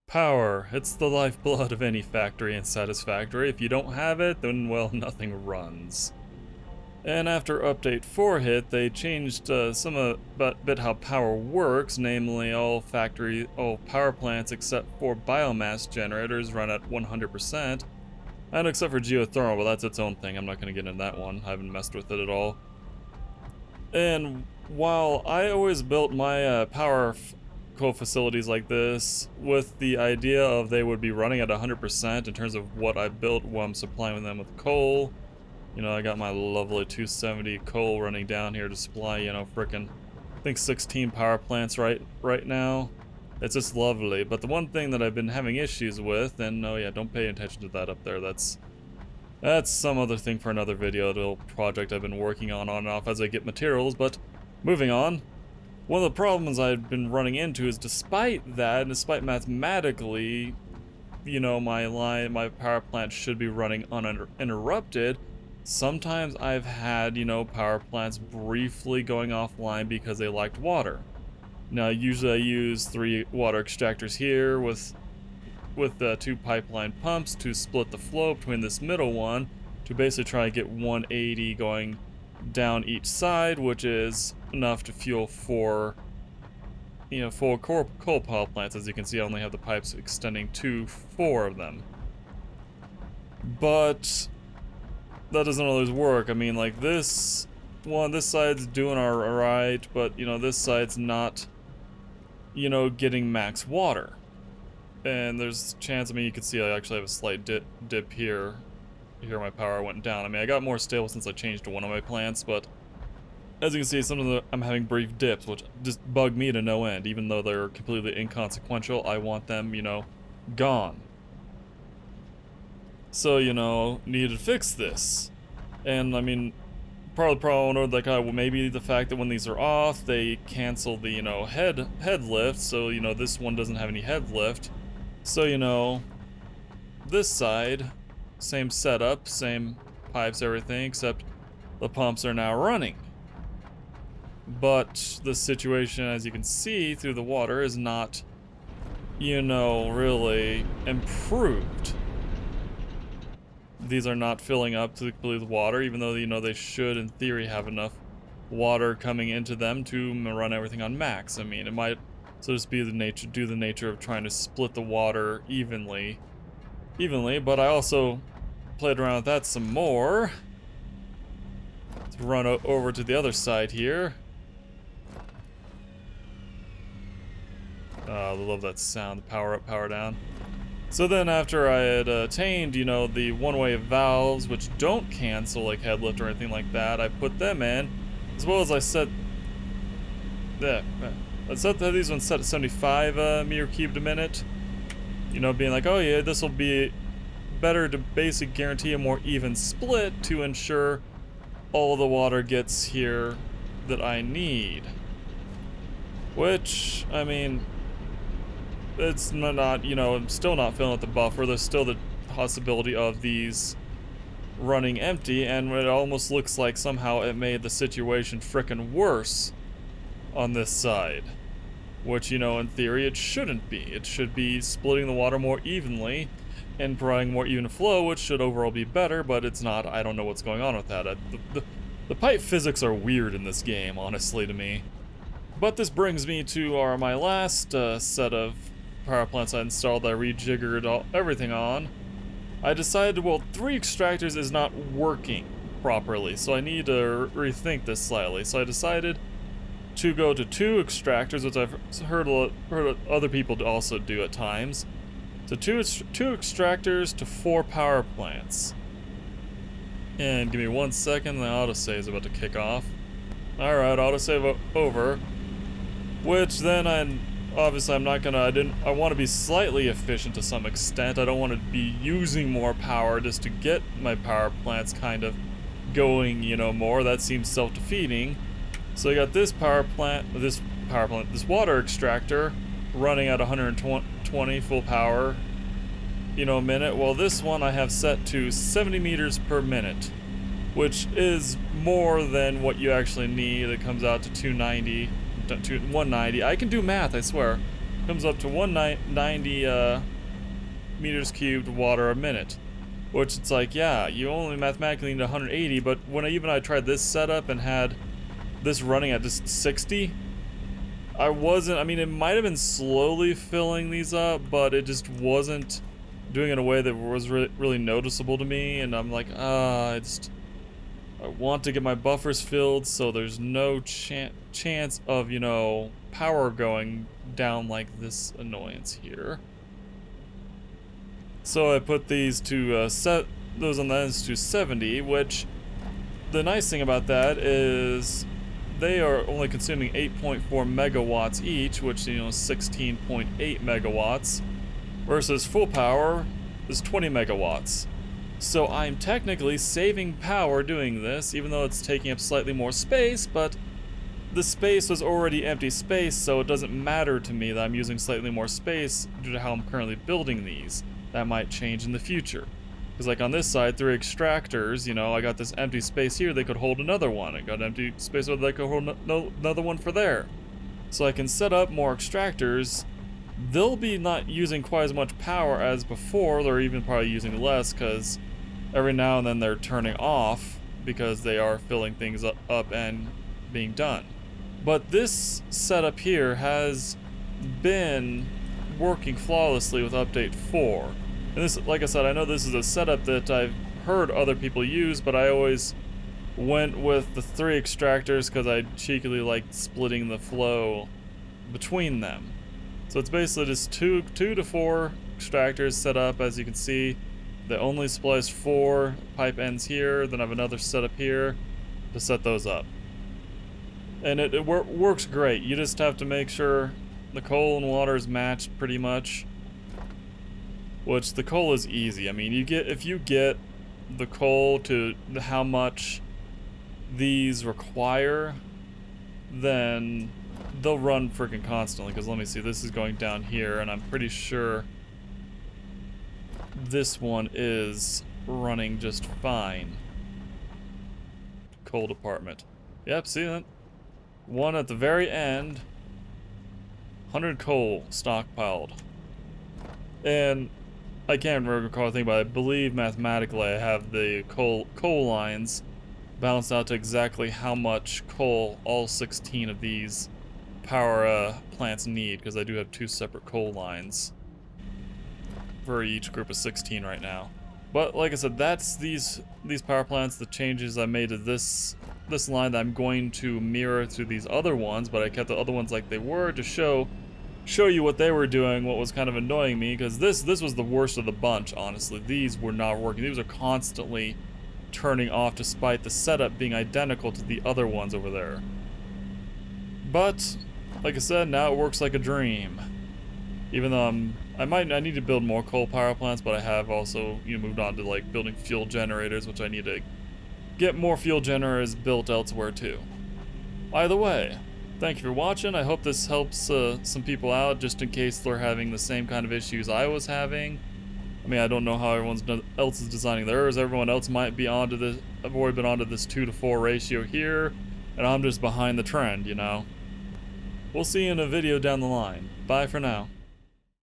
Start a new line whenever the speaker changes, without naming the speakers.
Power. It's the lifeblood of any factory and Satisfactory. If you don't have it, then, well, nothing runs. And after update 4 hit, they changed bit how power works, namely all power plants except for biomass generators run at 100%. And except for geothermal, but that's its own thing. I'm not going to get into that one. I haven't messed with it at all. And while I always built my coal facilities like this with the idea of they would be running at 100% in terms of what I built while I'm supplying them with coal. You know, I got my lovely 270 coal running down here to supply, you know, frickin' I think 16 power plants right now. It's just lovely. But the one thing that I've been having issues with, and oh yeah, don't pay attention to that up there. That's some other thing for another video, the little project I've been working on and off as I get materials. But moving on. One of the problems I've been running into is despite that, and despite mathematically, you know, my power plant should be running uninterrupted, sometimes I've had, you know, power plants briefly going offline because they lacked water. Now, usually I use 3 water extractors here with 2 pipeline pumps to split the flow between this middle one to basically try to get 180 going down each side, which is enough to fuel 4 coal power plants. As you can see, I only have the pipes extending to 4 of them. But that doesn't always work. I mean, like this side's doing alright, but you know, this side's not, you know, getting max water. And there's a chance, I mean, you can see I actually have a slight dip here. Here my power went down. I mean, I got more stable since I changed to one of my plants, but as you can see, I'm having brief dips, which just bug me to no end. Even though they're completely inconsequential, I want them, you know, gone. So, you know, need to fix this. And I mean, part of the problem, like, maybe the fact that when these are off, they cancel the, you know, head lift. So, you know, this one doesn't have any head lift. So, you know, this side, same setup, same pipes, everything, except the pumps are now running. But the situation, as you can see through the water, is not, you know, really improved. These are not filling up to completely the water, even though, you know, they should, in theory, have enough water coming into them to run everything on max. I mean, it might, so to speak, the nature of trying to split the water evenly, but I also played around with that some more. Let's run over to the other side here. I love that sound, the power up, power down. So then after I had attained, you know, the one-way valves, which don't cancel like head lift or anything like that, I put them in, as well as I set these ones set at 75 meter cubed a minute. You know, being like, oh yeah, this will be better to basically guarantee a more even split to ensure all the water gets here that I need. Which, I mean, it's not, you know, I'm still not filling up the buffer. There's still the possibility of these running empty, and it almost looks like somehow it made the situation frickin' worse on this side. Which, you know, in theory, it shouldn't be. It should be splitting the water more evenly and providing more even flow, which should overall be better, but it's not. I don't know what's going on with that. The pipe physics are weird in this game, honestly, to me. But this brings me to my last set of power plants I installed that I rejiggered everything on. I decided, well, 3 extractors is not working properly, so I need to rethink this slightly. So I decided to go to 2 extractors, which I've heard other people also do at times. So 2 extractors to 4 power plants. And give me 1 second, the autosave is about to kick off. Alright, autosave over. Which then obviously I'm not gonna, I want to be slightly efficient to some extent. I don't want to be using more power just to get my power plants kind of going, you know, more. That seems self-defeating. So I got this this water extractor running at 120 full power, you know, a minute. Well, this one I have set to 70 meters per minute, which is more than what you actually need. It comes out to 290, to 190. I can do math, I swear. comes up to 190 meters cubed water a minute. Which it's like, yeah, you only mathematically need 180, but when I tried this setup and had this running at just 60, I mean, it might have been slowly filling these up, but it just wasn't doing it in a way that was really noticeable to me, and I'm like, I want to get my buffers filled so there's no chance of, you know, power going down like this annoyance here. So I put these to set those on the ends to 70, which the nice thing about that is they are only consuming 8.4 megawatts each, which, you know, 16.8 megawatts, versus full power is 20 megawatts. So I'm technically saving power doing this, even though it's taking up slightly more space, but the space was already empty space, so it doesn't matter to me that I'm using slightly more space due to how I'm currently building these. That might change in the future. Because like on this side, 3 extractors, you know, I got this empty space here, they could hold another one. I got an empty space where they could hold another one for there. So I can set up more extractors. They'll be not using quite as much power as before, they're even probably using less, because every now and then they're turning off because they are filling things up and being done. But this setup here has been working flawlessly with update 4. And this, like I said, I know this is a setup that I've heard other people use, but I always went with the 3 extractors because I cheekily liked splitting the flow between them. So it's basically just two to 4 extractors set up, as you can see. They only splice 4 pipe ends here, then I have another setup here to set those up. And it works great. You just have to make sure the coal and water is matched pretty much. Which the coal is easy. I mean, if you get the coal to how much these require, then they'll run freaking constantly. Because let me see, this is going down here, and I'm pretty sure this one is running just fine. Coal department. Yep, see that? One at the very end. 100 coal stockpiled. And I can't recall a thing, but I believe mathematically I have the coal lines balanced out to exactly how much coal all 16 of these power plants need, because I do have 2 separate coal lines for each group of 16 right now. But like I said, that's these power plants, the changes I made to this line that I'm going to mirror to these other ones, but I kept the other ones like they were to show you what they were doing, what was kind of annoying me, because this was the worst of the bunch, honestly. These were not working. These are constantly turning off despite the setup being identical to the other ones over there. But like I said, now it works like a dream. Even though I need to build more coal power plants, but I have also, you know, moved on to like building fuel generators, which I need to get more fuel generators built elsewhere too. Either way, thank you for watching. I hope this helps some people out, just in case they're having the same kind of issues I was having. I mean, I don't know how everyone else is designing theirs. Everyone else might be onto this. I've already been onto this 2 to 4 ratio here, and I'm just behind the trend, you know. We'll see you in a video down the line. Bye for now.